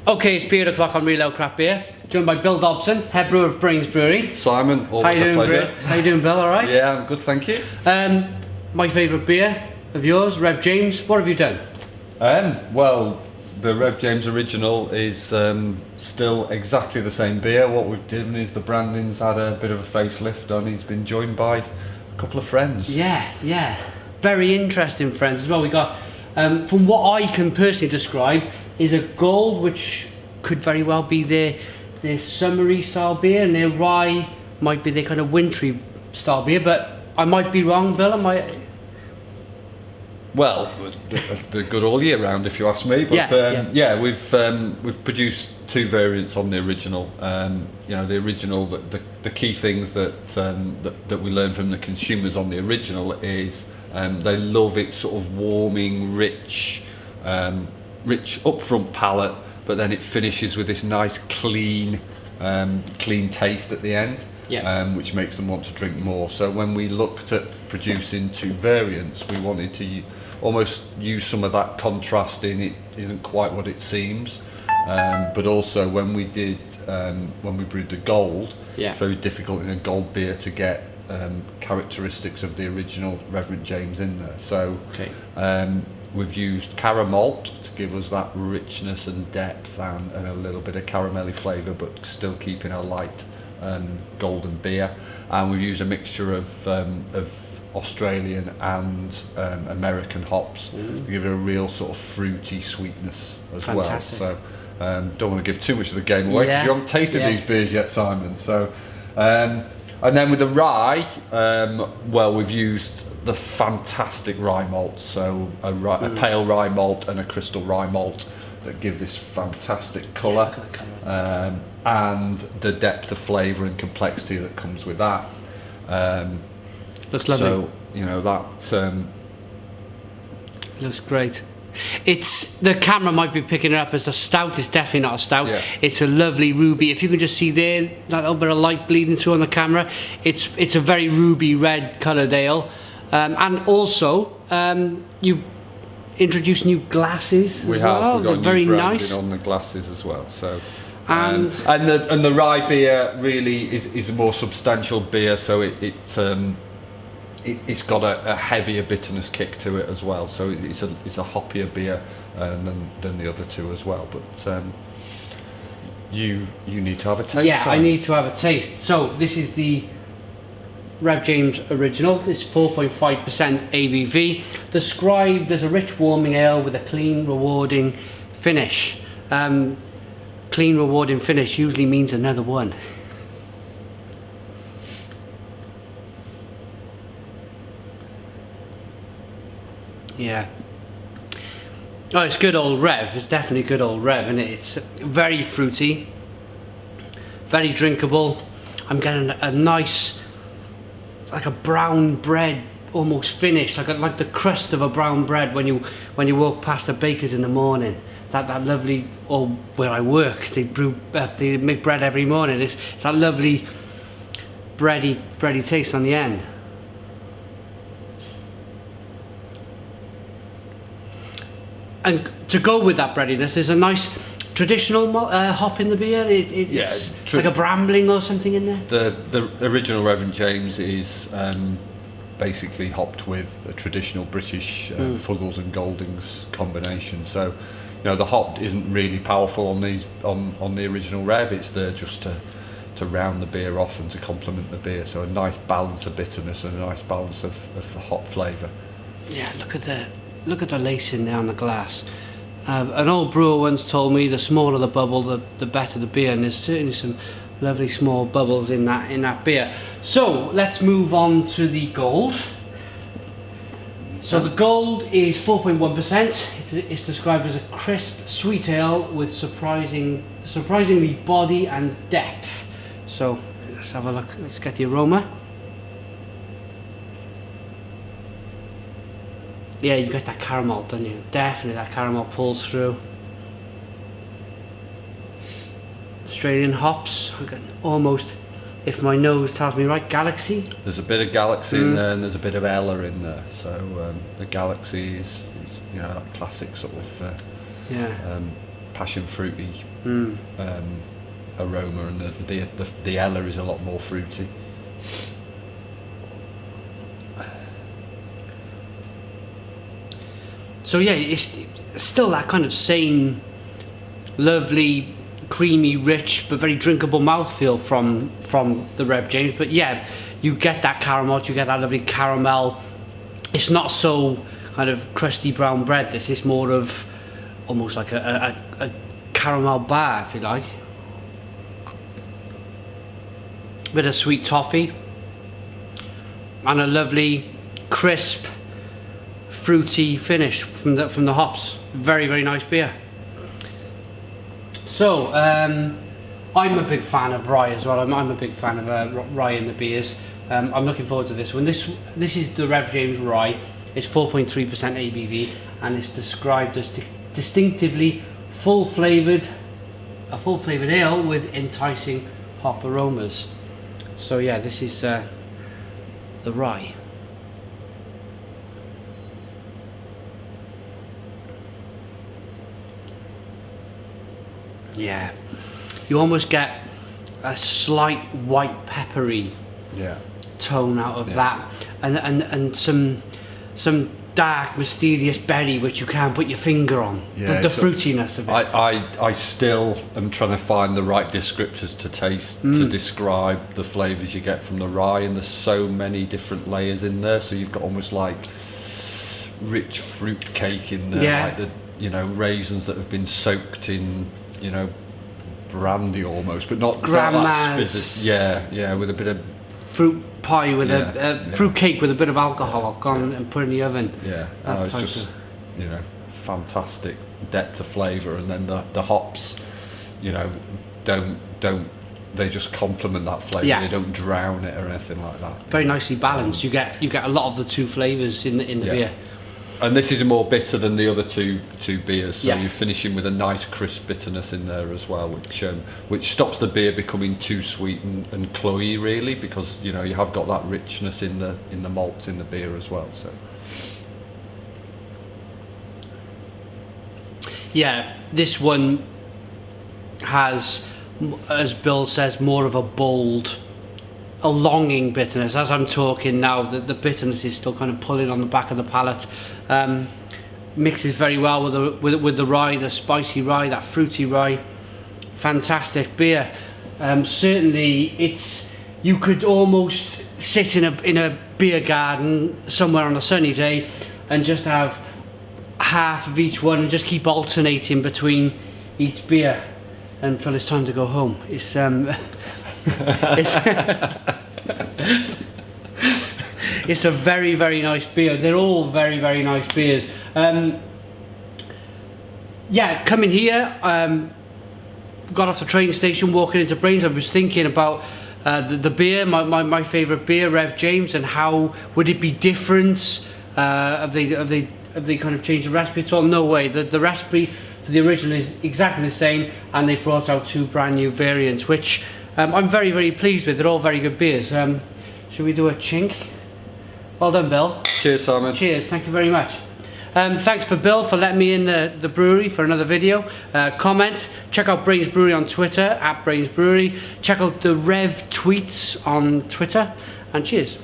Okay, it's beer o'clock on Real Ale Craft Beer. Joined by Bill Dobson, head brewer of James Brewery. Simon, always a pleasure. How you doing, Bill? All right? Yeah, I'm good, thank you. My favourite beer of yours, Rev James. What have you done? Well, the Rev James original is still exactly the same beer. What we've done is the branding's had a bit of a facelift on. He's been joined by a couple of friends. Yeah. Very interesting friends as well. We got, from what I can personally describe, is a gold which could very well be their summery style beer, and their rye might be their kind of wintry style beer, but I might be wrong, Bill. Well, they're good all year round, if you ask me. But yeah, we've produced two variants on the original. The original, the key things that we learned from the consumers on the original is they love it sort of warming, rich upfront palate, but then it finishes with this nice clean taste at the end. Which makes them want to drink more. So when we looked at producing two variants, we wanted to almost use some of that contrast in. It isn't quite what it seems, but also when we brewed the gold, it's very difficult in a gold beer to get characteristics of the original Rev James in there. So we've used caramel malt to give us that richness and depth and a little bit of caramelly flavour, but still keeping a light golden beer. And we've used a mixture of Australian and American hops to give it a real sort of fruity sweetness as well. So don't want to give too much of the game away because you haven't tasted these beers yet, Simon. So and then with the rye, we've used the fantastic rye malt, so a pale rye malt and a crystal rye malt that give this fantastic colour, and the depth of flavour and complexity that comes with that. Looks lovely. So that looks great. The camera might be picking it up as a stout. It's definitely not a stout. It's a lovely ruby. If you can just see there, that little bit of light bleeding through on the camera, it's a very ruby red coloured ale. And also, you've introduced new glasses as well. We've got very new nice on the glasses as well. So and the rye beer really is a more substantial beer. So it's got a heavier bitterness kick to it as well. So it's a hoppier beer than the other two as well. But you need to have a taste. Yeah, I need to have a taste. So this is the Rev James original. It's 4.5% ABV. Described as a rich warming ale with a clean rewarding finish. Clean rewarding finish usually means another one. Yeah. Oh, it's good old Rev. It's definitely good old Rev, and it's very fruity, very drinkable. I'm getting a nice, like a brown bread almost finish, like the crust of a brown bread when you walk past the baker's in the morning. That lovely, or where I work, they make bread every morning. It's that lovely bready taste on the end. And to go with that breadiness, there's a nice traditional hop in the beer. It's like a brambling or something in there. The original Rev James is basically hopped with a traditional British Fuggles and Goldings combination. So the hop isn't really powerful on the original Rev. It's there just to round the beer off and to complement the beer. So a nice balance of bitterness and a nice balance of hop flavour. Yeah, look at the lacing there on the glass. An old brewer once told me the smaller the bubble, the better the beer, and there's certainly some lovely small bubbles in that beer. So let's move on to the gold. So the gold is 4.1%. It's described as a crisp, sweet ale with surprisingly body and depth. So let's have a look. Let's get the aroma. Yeah, you get that caramel, don't you? Definitely that caramel pulls through. Australian hops. I got almost, if my nose tells me right, Galaxy. There's a bit of Galaxy in there, and there's a bit of Ella in there. So the Galaxy is that classic sort of passion fruity aroma, and the Ella is a lot more fruity. So yeah, it's still that kind of same lovely, creamy, rich, but very drinkable mouthfeel from the Rev James. But yeah, you get that caramel, you get that lovely caramel. It's not so kind of crusty brown bread. This is more of almost like a caramel bar, if you like. Bit of sweet toffee and a lovely, crisp, fruity finish from the hops. Very, very nice beer. So I'm a big fan of rye as well. I'm a big fan of rye in the beers. I'm looking forward to this one. This is the Rev James Rye. It's 4.3% ABV, and it's described as distinctively full-flavored ale with enticing hop aromas. So yeah, this is the rye. Yeah, you almost get a slight white peppery tone out of that, and some dark mysterious berry which you can't put your finger on. The fruitiness of it. I still am trying to find the right descriptors to taste to describe the flavours you get from the rye, and there's so many different layers in there. So you've got almost like rich fruit cake in there, like the raisins that have been soaked in brandy almost, but not grandma's. With a bit of fruit pie with fruit cake with a bit of alcohol gone and put in the oven. It's just fantastic depth of flavour, and then the hops don't they just complement that flavour. They don't drown it or anything like that. Very nicely balanced. You get a lot of the two flavours in the beer. And this is more bitter than the other two beers, so you're finishing with a nice crisp bitterness in there as well, which stops the beer becoming too sweet and cloyy, really, because you have got that richness in the malts in the beer as well. So yeah, this one has, as Bill says, more of a bold, a longing bitterness. As I'm talking now, the bitterness is still kind of pulling on the back of the palate. Mixes very well with the rye, the spicy rye, that fruity rye. Fantastic beer. Certainly, you could almost sit in a beer garden somewhere on a sunny day and just have half of each one and just keep alternating between each beer until it's time to go home. It's a very, very nice beer. They're all very, very nice beers. Coming here, got off the train station, walking into Brains. I was thinking about the beer, my favourite beer, Rev James, and how would it be different? Have they kind of changed the recipe at all? No way. The recipe for the original is exactly the same, and they brought out 2 brand new variants, which I'm very, very pleased with. They're all very good beers. Should we do a chink? Well done, Bill. Cheers, Simon. Cheers, thank you very much. Thanks for Bill for letting me in the brewery for another video. Comment, check out Brains Brewery on Twitter, @Brains Brewery. Check out the Rev tweets on Twitter, and cheers.